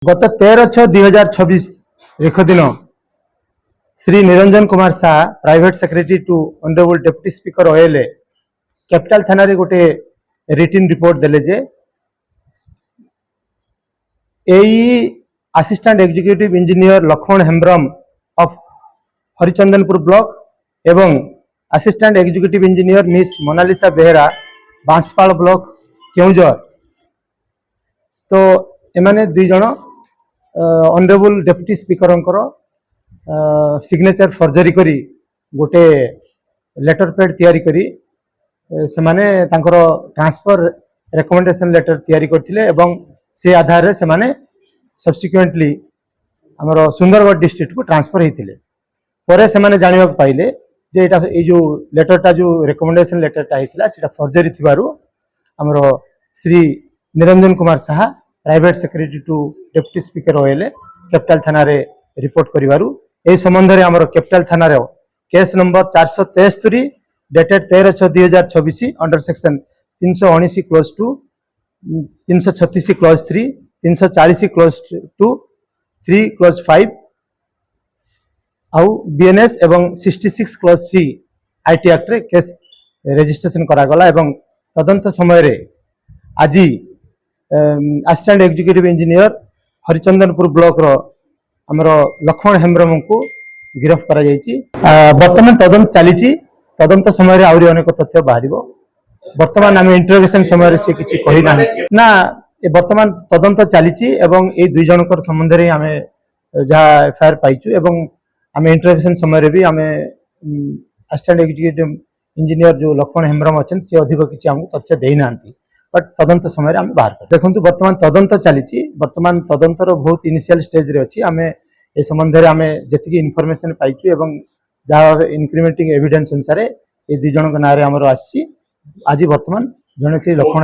गत 13/6/2026 रेख दिन Shri Niranjan Kumar Shah private secretary to honourable deputy speaker OLA capital थाना रे गोटे रिटन रिपोर्ट देले जे assistant executive engineer Laxman Hembram of Harichandanpur block एवं assistant executive engineer miss Monalisa Behera Banspal block Keonjhar तो एमाने दुई जण honourable deputy speaker signature forgery करी गोटे लेटर पैड तैयारी करी से माने तांकर ट्रांसफर रिकमेंडेशन लेटर तैयारी करथिले एवं से आधार रे से माने सब्सिक्वेंटली हमर सुंदरगढ़ डिस्ट्रिक्ट को ट्रांसफर हेतिले परे से माने जानिबा पाइले जे एटा ए जो लेटरटा जो रिकमेंडेशन लेटरटा हेतिला सेटा फर्जरी थिबारु हमर Shri Niranjan Kumar Shah private secretary to deputy speaker OLA capital थाना रे रिपोर्ट करिवारु ए संबंध रे हमर कैपिटल थाना रे case number 473 dated 13/6/2026 under section 319 clause 2 336 clause 3 340 clause 2 3 clause 5 आउ बीएनएस एवं 66 क्लोज 3 आईटी एक्ट रे केस रजिस्ट्रेशन करा गला एवं तदंत समय रे आजी assistant executive engineer Harichandanpur block रो हमर लक्ष्मण हेम्ब्रम को गिरफ्त करा जायछि। वर्तमान तदंत चलीछि तदंत समय रे आउरी अनेक तथ्य बाहरिबो वर्तमान आम इंटरोगेशन समय रे से किछि कहि ना ना वर्तमान तदंत चलीछि एवं ए दुई जनकर संबंध रे आमे जा एफआईआर पाइछु एवं आम इंटरोगेशन समय रे भी आमे असिस्टेंट एग्जीक्यूटिव इंजीनियर जो लक्ष्मण हेम्ब्रम अछन से अधिक किछि हमको तथ्य देइ नांती बट तदंत समय आम बाहर कर देखु वर्तमान तदंत चली वर्तमान तदंतर बहुत इनिशियल स्टेज रे अच्छी आम ए संबंध में आम जी इनफॉरमेशन पाइछु एवं जहाँ इंक्रीमेंटिंग एविडेंस अनुसार ये दुई जन ना आमर आसी आज वर्तमान जड़े से लक्ष्मण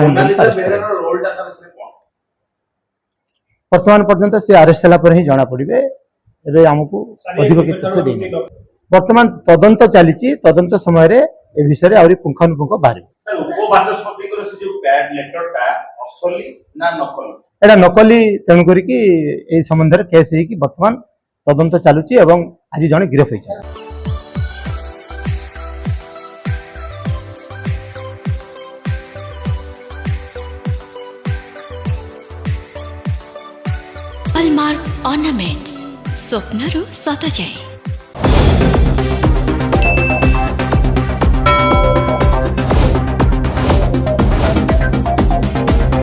वर्तमान पर्यंत से अरेस्ट है ही जना पड़े एवं आमको अधिक तथ्य वर्तमान तदंत चली तदंत समय रे ए विषय रे आउरी पुंखानुपुंख बाहर सर उपबाचस्पति को से जो पैड लेटर टा असली ना नकली एटा नकली तेन करी कि ए संबंध रे केस हे कि वर्तमान तदंत चालुची एवं आज जने गिरफ होइछ। हॉलमार्क ऑर्नामेंट्स स्वप्नरु सत जाए।